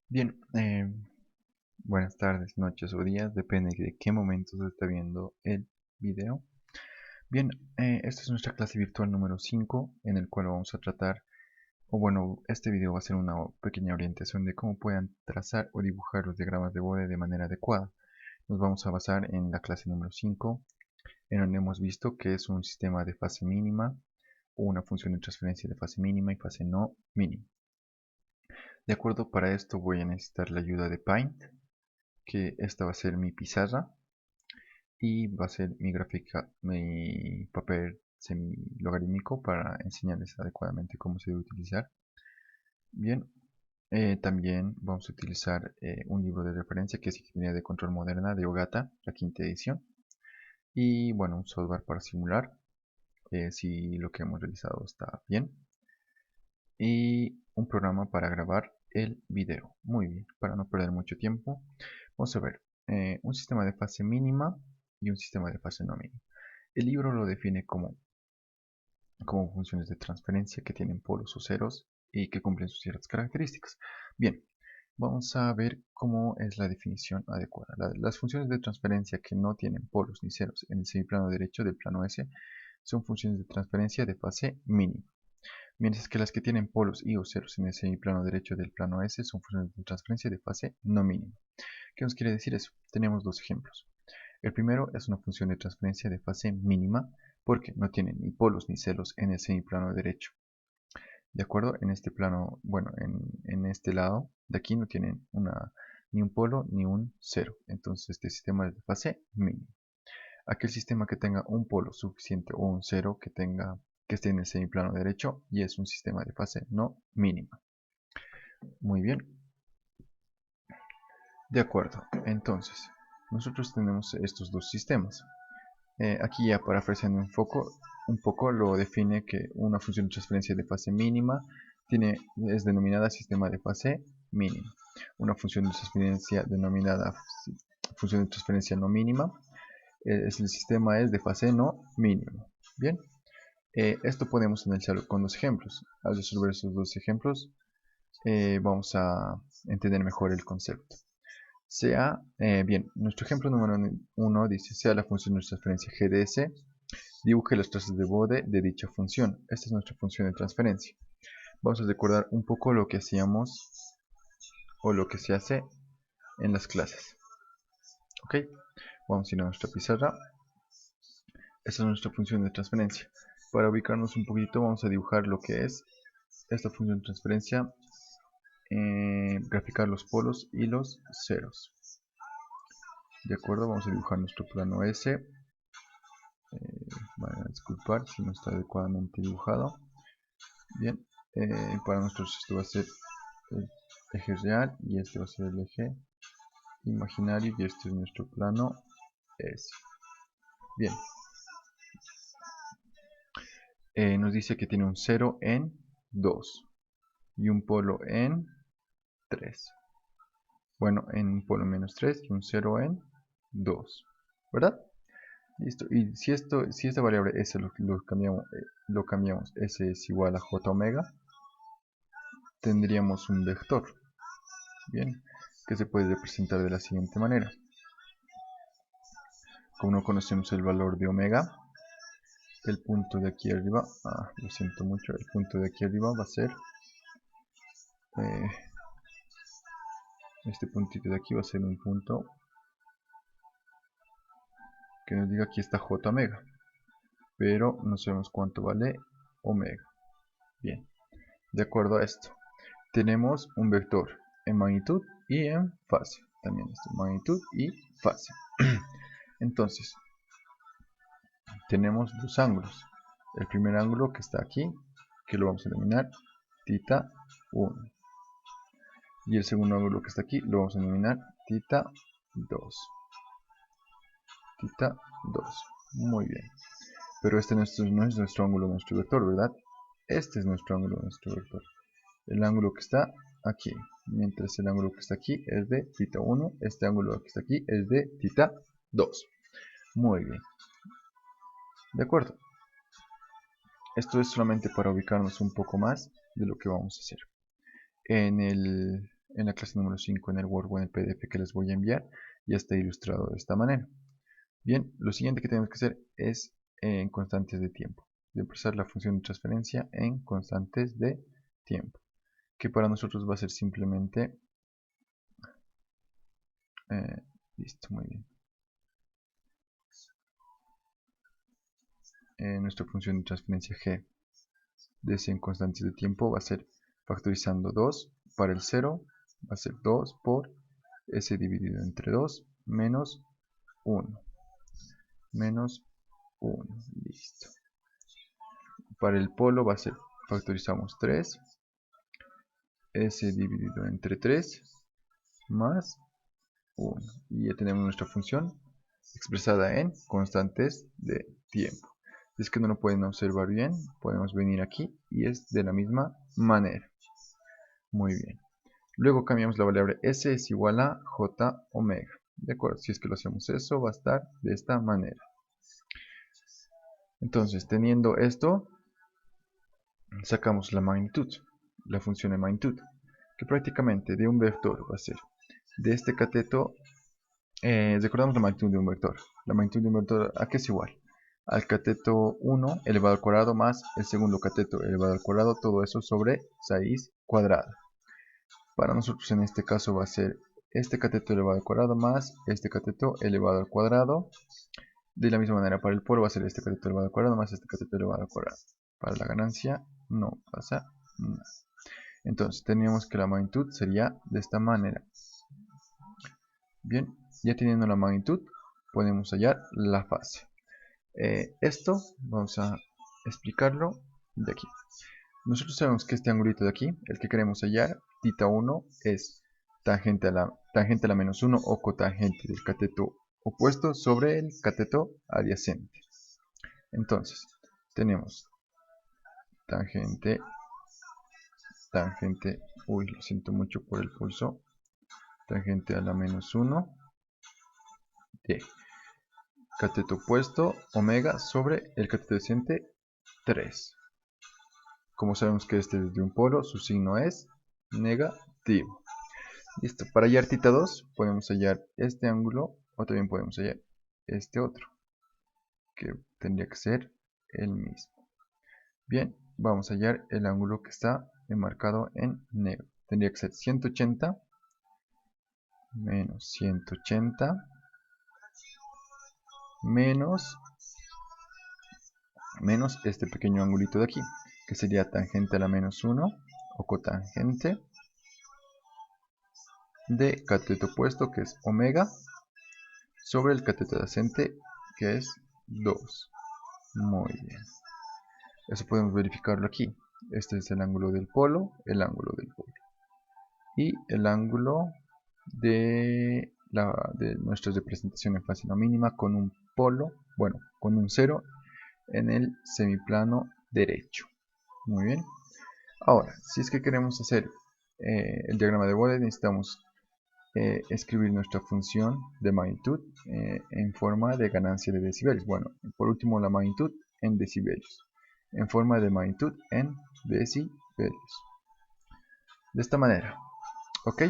Bien, buenas tardes, noches o días, depende de qué momento se está viendo el video. Bien, esta es nuestra clase virtual número 5, en el cual vamos a tratar, o bueno, este video va a ser una pequeña orientación de cómo puedan trazar o dibujar los diagramas de Bode de manera adecuada. Nos vamos a basar en la clase número 5, en donde hemos visto que es un sistema de fase mínima o una función de transferencia de fase mínima y fase no mínima. De acuerdo, para esto voy a necesitar la ayuda de Paint, que esta va a ser mi pizarra y va a ser mi gráfica, mi papel semi-logarítmico para enseñarles adecuadamente cómo se debe utilizar. Bien, también vamos a utilizar un libro de referencia que es Ingeniería de Control Moderna de Ogata, la quinta edición. Y bueno, un software para simular si lo que hemos realizado está bien. Y un programa para grabar el video. Muy bien, para no perder mucho tiempo, vamos a ver un sistema de fase mínima y un sistema de fase no mínima. El libro lo define como funciones de transferencia que tienen polos o ceros y que cumplen sus ciertas características. Bien, vamos a ver cómo es la definición adecuada. Las funciones de transferencia que no tienen polos ni ceros en el semiplano derecho del plano S son funciones de transferencia de fase mínima, mientras que las que tienen polos y o ceros en el semiplano derecho del plano S son funciones de transferencia de fase no mínima. ¿Qué nos quiere decir eso? Tenemos dos ejemplos. El primero es una función de transferencia de fase mínima porque no tiene ni polos ni ceros en el semiplano derecho. De acuerdo, en este plano, bueno, en este lado de aquí no tienen ni un polo ni un cero. Entonces este sistema es de fase mínima. Aquel sistema que tenga un polo suficiente o un cero que esté en el semiplano derecho y es un sistema de fase no mínima. Muy bien. De acuerdo, entonces nosotros tenemos estos dos sistemas. Aquí ya parafraseando un poco lo define que una función de transferencia de fase mínima es denominada sistema de fase mínima. Una función de transferencia denominada función de transferencia no mínima, el sistema es de fase no mínima. Bien, esto podemos analizarlo con dos ejemplos. Al resolver esos dos ejemplos, vamos a entender mejor el concepto. Bien, nuestro ejemplo número 1 dice, sea la función de transferencia g de s, dibuje los trazos de Bode de dicha función. Esta es nuestra función de transferencia. Vamos a recordar un poco lo que hacíamos o lo que se hace en las clases. Ok, vamos a ir a nuestra pizarra. Esta es nuestra función de transferencia. Para ubicarnos un poquito vamos a dibujar lo que es esta función de transferencia, graficar los polos y los ceros. De acuerdo, vamos a dibujar nuestro plano S. Van a disculpar si no está adecuadamente dibujado. Bien, para nosotros esto va a ser el eje real y este va a ser el eje imaginario y este es nuestro plano S. Bien, nos dice que tiene un 0 en 2 y un polo en 3. Bueno, en un polo menos 3 y un 0 en 2, ¿verdad? Listo, y si esta variable S lo cambiamos, S es igual a J omega, tendríamos un vector, bien, que se puede representar de la siguiente manera. Como no conocemos el valor de omega, el punto de aquí arriba, lo siento mucho, el punto de aquí arriba va a ser, este puntito de aquí va a ser un punto que nos diga aquí está J omega, pero no sabemos cuánto vale omega. Bien, de acuerdo a esto, tenemos un vector en magnitud y en fase, también esto, magnitud y fase. Entonces, tenemos dos ángulos. El primer ángulo que está aquí, que lo vamos a denominar θ 1. Y el segundo ángulo que está aquí lo vamos a denominar θ 2. Θ 2. Muy bien. Pero este no es nuestro ángulo, nuestro vector, ¿verdad? Este es nuestro ángulo, nuestro vector. El ángulo que está aquí. Mientras el ángulo que está aquí es de θ 1. Este ángulo que está aquí es de θ 2. Muy bien. De acuerdo. Esto es solamente para ubicarnos un poco más de lo que vamos a hacer. En el en la clase número 5 en el Word o en el PDF que les voy a enviar. Ya está ilustrado de esta manera. Bien, lo siguiente que tenemos que hacer es en constantes de tiempo. De expresar la función de transferencia en constantes de tiempo. Que para nosotros va a ser simplemente... listo, muy bien. Nuestra función de transferencia g de ese en constantes de tiempo va a ser factorizando 2 para el 0, va a ser 2 por s dividido entre 2 menos 1. Menos 1, listo. Para el polo va a ser, factorizamos 3, s dividido entre 3 más 1. Y ya tenemos nuestra función expresada en constantes de tiempo. Si es que no lo pueden observar bien, podemos venir aquí y es de la misma manera. Muy bien. Luego cambiamos la variable s es igual a j omega. De acuerdo, si es que lo hacemos eso, va a estar de esta manera. Entonces, teniendo esto, sacamos la magnitud, la función de magnitud, que prácticamente de un vector va a ser de este cateto. Recordamos la magnitud de un vector. La magnitud de un vector, ¿a qué es igual? Al cateto 1 elevado al cuadrado más el segundo cateto elevado al cuadrado, todo eso sobre raíz cuadrada. Para nosotros en este caso va a ser este cateto elevado al cuadrado más este cateto elevado al cuadrado. De la misma manera para el polo va a ser este cateto elevado al cuadrado más este cateto elevado al cuadrado. Para la ganancia no pasa nada. Entonces teníamos que la magnitud sería de esta manera. Bien, ya teniendo la magnitud podemos hallar la fase. Esto vamos a explicarlo de aquí. Nosotros sabemos que este angulito de aquí, el que queremos hallar, θ 1 es tangente a la menos 1 o cotangente del cateto opuesto sobre el cateto adyacente. Entonces, tenemos tangente, uy, lo siento mucho por el pulso, tangente a la menos 1 de cateto opuesto omega sobre el cateto adyacente 3. Como sabemos que este es de un polo, su signo es negativo. Listo, para hallar θ 2 podemos hallar este ángulo o también podemos hallar este otro, que tendría que ser el mismo. Bien, vamos a hallar el ángulo que está enmarcado en negro. Tendría que ser 180 menos 180 menos este pequeño angulito de aquí, que sería tangente a la menos 1 o cotangente de cateto opuesto, que es omega, sobre el cateto adyacente, que es 2. Muy bien. Eso podemos verificarlo aquí. Este es el ángulo del polo, el ángulo del polo. Y el ángulo de nuestra representación en fase no mínima con un polo, bueno, con un 0 en el semiplano derecho. Muy bien. Ahora, si es que queremos hacer el diagrama de Bode, necesitamos escribir nuestra función de magnitud en forma de ganancia de decibelios. Bueno, por último la magnitud en decibelios, en forma de magnitud en decibelios. De esta manera, ¿ok?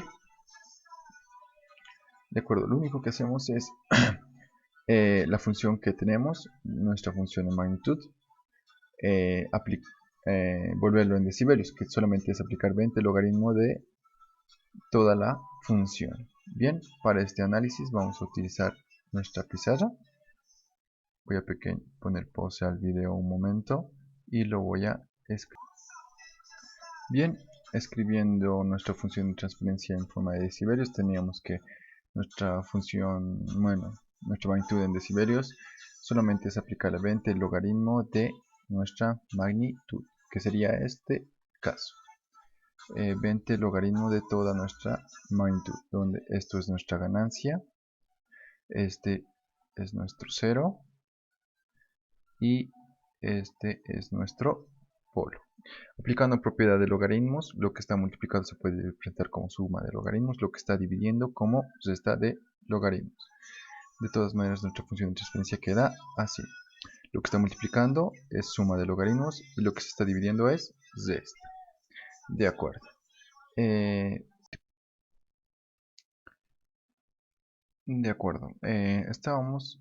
De acuerdo, lo único que hacemos es la función que tenemos, nuestra función de magnitud, volverlo en decibelios, que solamente es aplicar 20 logaritmo de toda la función. Bien, para este análisis vamos a utilizar nuestra pizarra. Voy a poner pause al video un momento y lo voy a escribir. Bien, escribiendo nuestra función de transferencia en forma de decibelios, teníamos que nuestra función, bueno, nuestra magnitud en decibelios solamente es aplicar a 20 el logaritmo de nuestra magnitud, que sería este caso. 20 logaritmo de toda nuestra magnitud, donde esto es nuestra ganancia, este es nuestro 0 y este es nuestro polo. Aplicando propiedad de logaritmos, lo que está multiplicado se puede representar como suma de logaritmos, lo que está dividiendo como resta de logaritmos. De todas maneras, nuestra función de transferencia queda así. Lo que está multiplicando es suma de logaritmos y lo que se está dividiendo es resta. De acuerdo. De acuerdo. Estábamos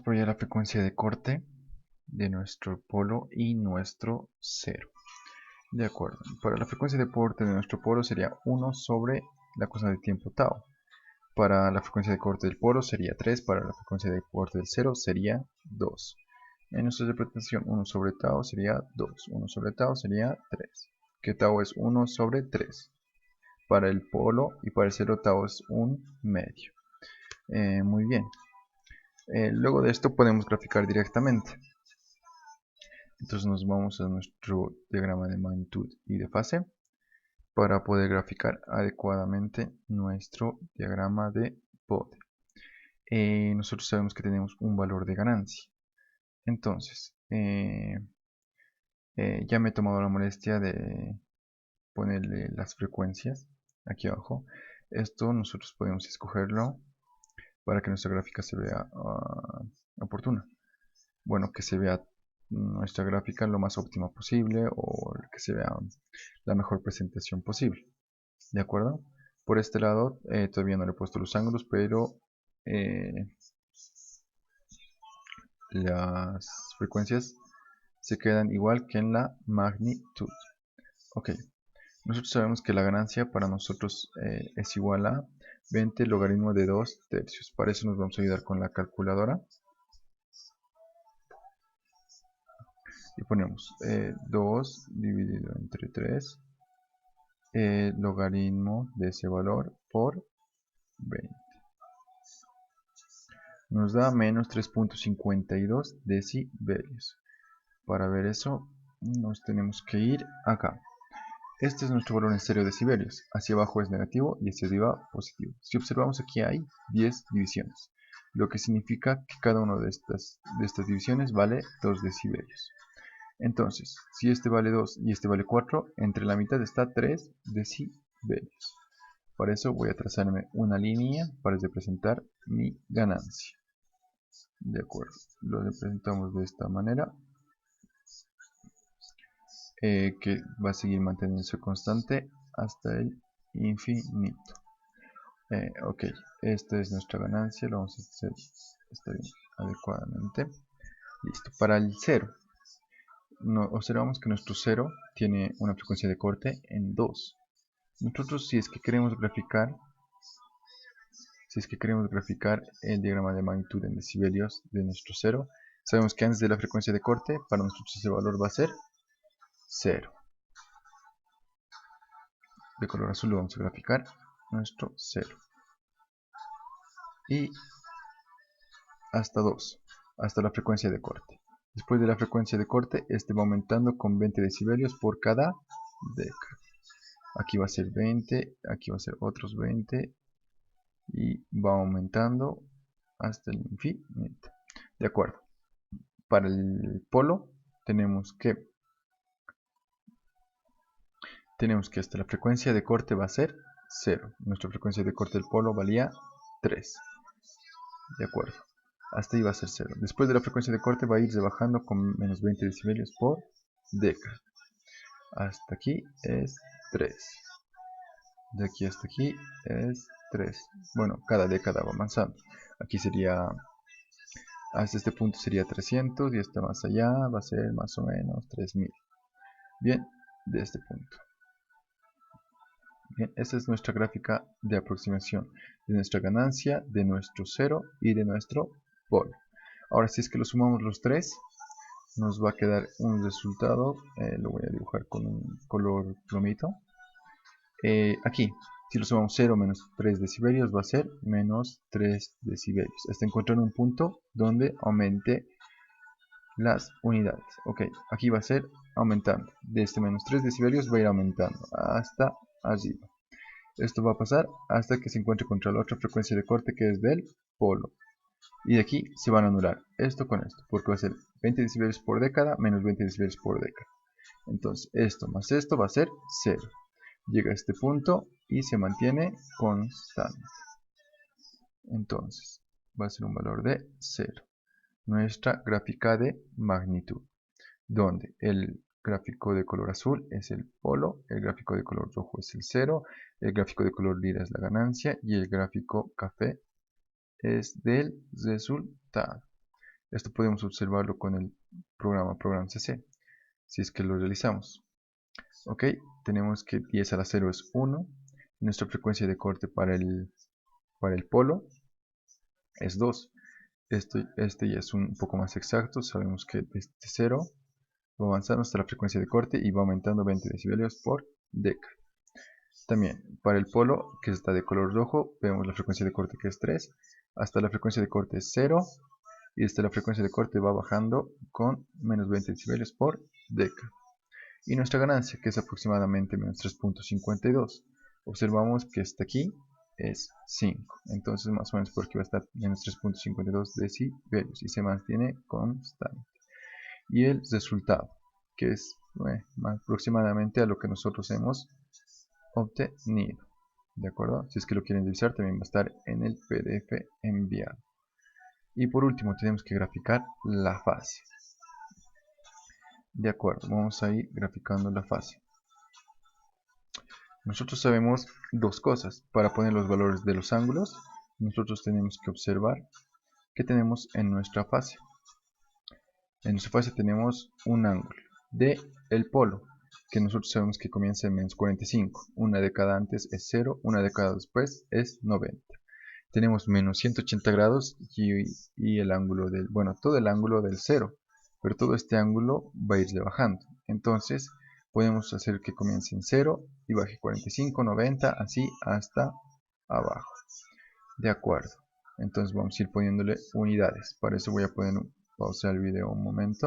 por allá la frecuencia de corte de nuestro polo y nuestro cero. De acuerdo. Para la frecuencia de corte de nuestro polo sería 1 sobre la constante de tiempo tau. Para la frecuencia de corte del polo sería 3. Para la frecuencia de corte del cero sería 2. En nuestra interpretación 1 sobre tau sería 2. 1 sobre tau sería 3. Que tau es 1 sobre 3. Para el polo y para el cero tau es un medio. Muy bien. Luego de esto podemos graficar directamente. Entonces nos vamos a nuestro diagrama de magnitud y de fase para poder graficar adecuadamente nuestro diagrama de bode. Nosotros sabemos que tenemos un valor de ganancia. Entonces, ya me he tomado la molestia de ponerle las frecuencias aquí abajo. Esto nosotros podemos escogerlo para que nuestra gráfica se vea oportuna. Bueno, que se vea nuestra gráfica lo más óptima posible o que se vea la mejor presentación posible. ¿De acuerdo? Por este lado todavía no le he puesto los ángulos, pero las frecuencias se quedan igual que en la magnitud. Ok, nosotros sabemos que la ganancia para nosotros es igual a 20 logaritmo de 2 tercios. Para eso nos vamos a ayudar con la calculadora. Y ponemos 2 dividido entre 3, logaritmo de ese valor por 20. Nos da menos 3.52 decibelios. Para ver eso, nos tenemos que ir acá. Este es nuestro valor en estéreo decibelios. Hacia abajo es negativo y hacia arriba positivo. Si observamos aquí hay 10 divisiones, lo que significa que cada una de estas divisiones vale 2 decibelios. Entonces, si este vale 2 y este vale 4, entre la mitad está 3 decibelios. Para eso voy a trazarme una línea para representar mi ganancia. De acuerdo, lo representamos de esta manera, que va a seguir manteniéndose constante hasta el infinito. Ok, esta es nuestra ganancia, lo vamos a hacer adecuadamente. Listo, para el 0. Observamos que nuestro 0 tiene una frecuencia de corte en 2. Nosotros si es que queremos graficar el diagrama de magnitud en decibelios de nuestro 0, sabemos que antes de la frecuencia de corte, para nosotros ese valor va a ser 0. De color azul lo vamos a graficar nuestro 0. Y hasta 2, hasta la frecuencia de corte. Después de la frecuencia de corte, este va aumentando con 20 decibelios por cada década. Aquí va a ser 20, aquí va a ser otros 20 y va aumentando hasta el infinito. De acuerdo. Para el polo tenemos que hasta la frecuencia de corte va a ser 0. Nuestra frecuencia de corte del polo valía 3. De acuerdo. Hasta ahí va a ser 0. Después de la frecuencia de corte va a ir bajando con menos 20 decibelios por década. Hasta aquí es 3. De aquí hasta aquí es 3. Bueno, cada década va avanzando. Aquí sería, hasta este punto sería 300 y hasta más allá va a ser más o menos 3000. Bien, de este punto. Bien, esta es nuestra gráfica de aproximación de nuestra ganancia, de nuestro 0 y de nuestro polo. Ahora si es que lo sumamos los tres, nos va a quedar un resultado, lo voy a dibujar con un color plomito. Aquí, si lo sumamos 0 menos 3 decibelios, va a ser menos 3 decibelios. Hasta encontrar un punto donde aumente las unidades. Ok, aquí va a ser aumentando. De este menos 3 decibelios va a ir aumentando hasta arriba. Esto va a pasar hasta que se encuentre contra la otra frecuencia de corte que es del polo. Y de aquí se van a anular esto con esto, porque va a ser 20 decibelios por década menos 20 decibelios por década. Entonces esto más esto va a ser 0. Llega a este punto y se mantiene constante. Entonces va a ser un valor de 0. Nuestra gráfica de magnitud, donde el gráfico de color azul es el polo, el gráfico de color rojo es el 0, el gráfico de color lila es la ganancia y el gráfico café es del resultado. Esto podemos observarlo con el programa CC, si es que lo realizamos. Ok, tenemos que 10 a la 0 es 1. Nuestra frecuencia de corte para el polo es 2. Este ya es un poco más exacto. Sabemos que desde 0 va avanzando hasta la frecuencia de corte y va aumentando 20 decibelios por década. También para el polo, que está de color rojo, vemos la frecuencia de corte que es 3. Hasta la frecuencia de corte es 0. Y desde la frecuencia de corte va bajando con menos 20 decibelios por década. Y nuestra ganancia, que es aproximadamente menos 3.52. Observamos que hasta aquí es 5. Entonces más o menos por aquí va a estar menos 3.52 decibelios y se mantiene constante. Y el resultado, que es aproximadamente a lo que nosotros hemos obtenido. ¿De acuerdo? Si es que lo quieren revisar, también va a estar en el PDF enviado. Y por último tenemos que graficar la fase. De acuerdo, vamos a ir graficando la fase. Nosotros sabemos dos cosas. Para poner los valores de los ángulos, nosotros tenemos que observar que tenemos en nuestra fase. En nuestra fase tenemos un ángulo de el polo, que nosotros sabemos que comienza en menos 45. Una década antes es 0, una década después es 90. Tenemos menos 180 grados y el ángulo del, bueno, todo el ángulo del 0, pero todo este ángulo va a ir bajando. Entonces podemos hacer que comience en 0 y baje 45, 90, así hasta abajo. De acuerdo. Entonces vamos a ir poniéndole unidades. Para eso voy a pausar el video un momento.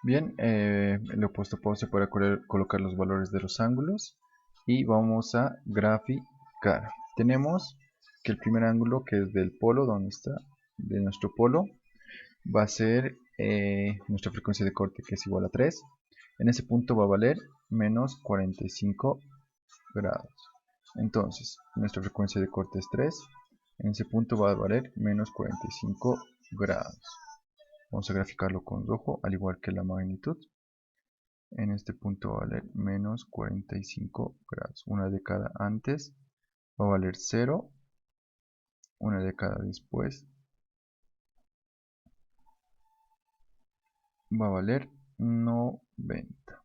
Bien, le he puesto pausa para colocar los valores de los ángulos y vamos a graficar. Tenemos que el primer ángulo, que es del polo, donde está, de nuestro polo, va a ser nuestra frecuencia de corte, que es igual a 3. En ese punto va a valer menos 45 grados. Entonces, nuestra frecuencia de corte es 3. En ese punto va a valer menos 45 grados. Vamos a graficarlo con rojo, al igual que la magnitud. En este punto va a valer menos 45 grados. Una década antes va a valer 0. Una década después va a valer 90.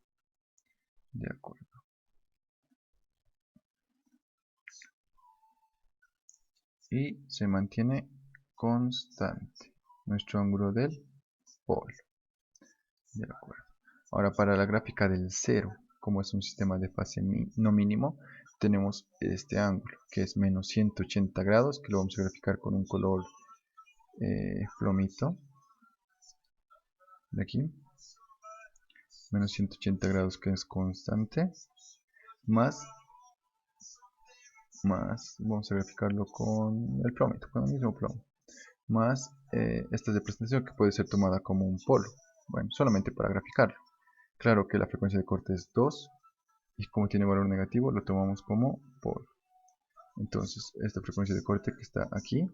De acuerdo. Y se mantiene constante nuestro ángulo del polo. De acuerdo. Ahora para la gráfica del 0, como es un sistema de fase no mínimo, tenemos este ángulo que es menos 180 grados, que lo vamos a graficar con un color plomito. De aquí. Menos 180 grados, que es constante. Más vamos a graficarlo con el plomito, con el mismo plomo. Más esta representación, que puede ser tomada como un polo. Bueno, solamente para graficarlo. Claro que la frecuencia de corte es 2 y como tiene valor negativo lo tomamos como polo. Entonces esta frecuencia de corte que está aquí,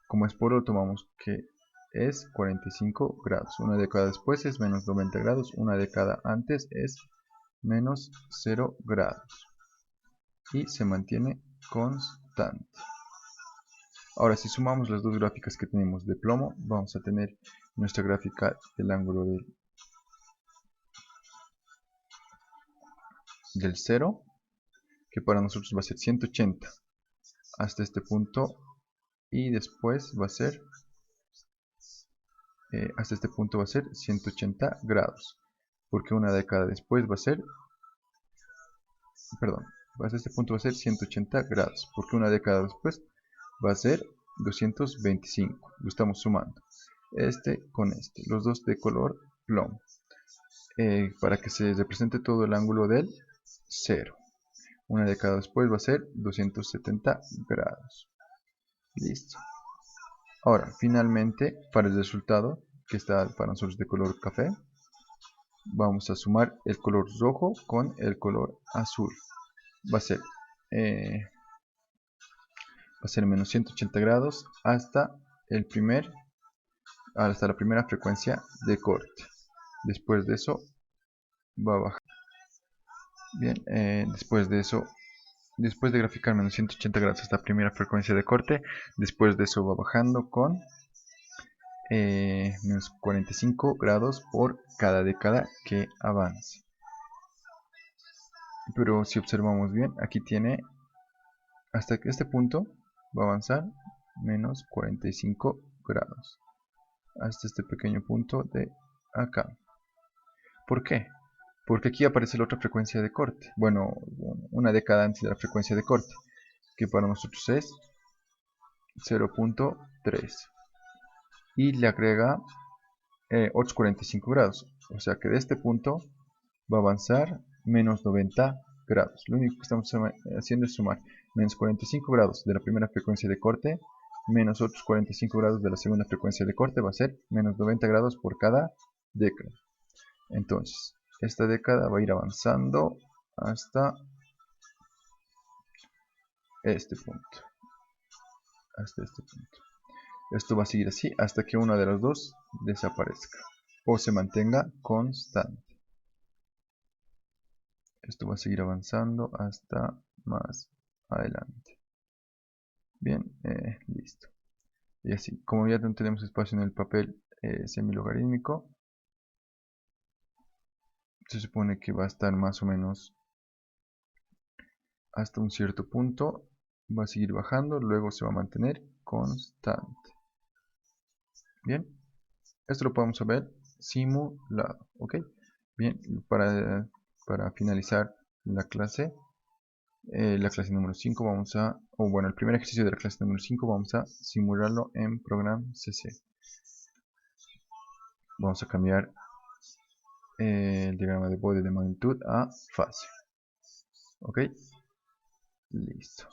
como es polo, tomamos que es 45 grados. Una década después es menos 90 grados. Una década antes es menos 0 grados. Y se mantiene constante. Ahora, si sumamos las dos gráficas que tenemos de plomo, vamos a tener nuestra gráfica del ángulo del 0, que para nosotros va a ser 180 hasta este punto, y después va a ser hasta este punto va a ser 180 grados, porque una década después va a ser, perdón, hasta este punto va a ser 180 grados, porque una década después va a ser 225. Lo estamos sumando este con este, los dos de color plomo, para que se represente todo el ángulo del 0. Una década después va a ser 270 grados. Listo. Ahora, finalmente, para el resultado, que está para nosotros de color café, vamos a sumar el color rojo con el color azul. Va a ser menos 180 grados hasta el primer hasta la primera frecuencia de corte. Después de eso va a bajar. Bien, después de eso, después de graficar menos 180 grados hasta la primera frecuencia de corte, después de eso va bajando con menos 45 grados por cada década que avance. Pero si observamos bien, aquí tiene hasta que este punto va a avanzar menos 45 grados hasta este pequeño punto de acá. ¿Por qué? Porque aquí aparece la otra frecuencia de corte. Bueno, una década antes de la frecuencia de corte, que para nosotros es 0.3. Y le agrega 845 grados. O sea que de este punto va a avanzar menos 90 grados. Lo único que estamos haciendo es sumar menos 45 grados de la primera frecuencia de corte menos otros 45 grados de la segunda frecuencia de corte. Va a ser menos 90 grados por cada década. Entonces, esta década va a ir avanzando hasta este punto. Hasta este punto. Esto va a seguir así hasta que una de las dos desaparezca o se mantenga constante. Esto va a seguir avanzando hasta más adelante. Bien, listo. Y así, como ya no tenemos espacio en el papel semilogarítmico, se supone que va a estar más o menos hasta un cierto punto. Va a seguir bajando, luego se va a mantener constante. Bien, esto lo podemos ver simulado, ¿ok? Bien, para finalizar la clase número 5 vamos a, bueno, el primer ejercicio de la clase número 5 vamos a simularlo en Program CC. Vamos a cambiar el diagrama de bode de magnitud a fase. Ok, listo.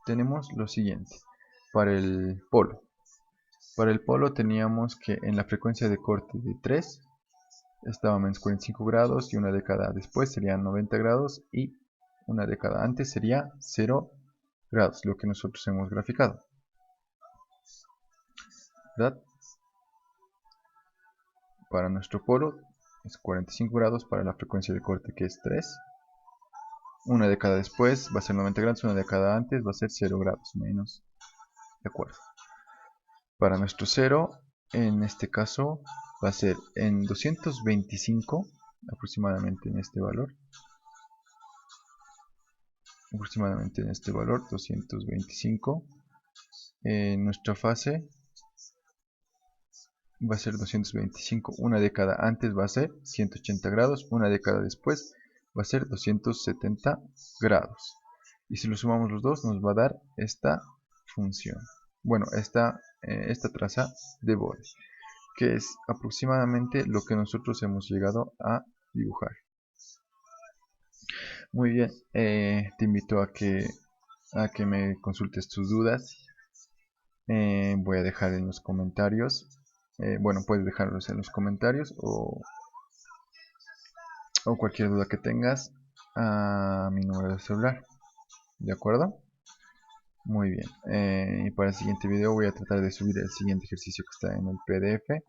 Tenemos lo siguiente. Para el polo teníamos que en la frecuencia de corte de 3 estaba menos 45 grados y una década después serían 90 grados y una década antes sería 0 grados, lo que nosotros hemos graficado, ¿verdad? Para nuestro polo es 45 grados para la frecuencia de corte que es 3. Una década después va a ser 90 grados, una década antes va a ser 0 grados menos. De acuerdo. Para nuestro 0, en este caso va a ser en 225, aproximadamente en este valor. Aproximadamente en este valor, 225. Nuestra fase va a ser 225. Una década antes va a ser 180 grados. Una década después va a ser 270 grados. Y si lo sumamos los dos nos va a dar esta función. Bueno, esta traza de bode, que es aproximadamente lo que nosotros hemos llegado a dibujar. Muy bien, te invito a que me consultes tus dudas. Voy a dejar en los comentarios. Bueno, puedes dejarlos en los comentarios o cualquier duda que tengas a mi número de celular. ¿De acuerdo? Muy bien. Y para el siguiente video voy a tratar de subir el siguiente ejercicio que está en el PDF,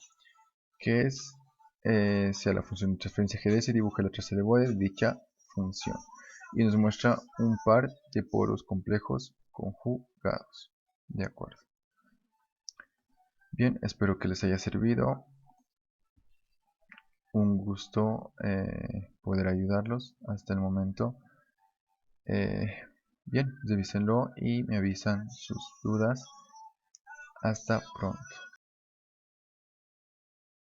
que es sea la función de transferencia GDS, dibuja la traza de bode de dicha función. Y nos muestra un par de poros complejos conjugados. De acuerdo. Bien, espero que les haya servido. Un gusto poder ayudarlos hasta el momento. Bien, revísenlo y me avisan sus dudas. Hasta pronto.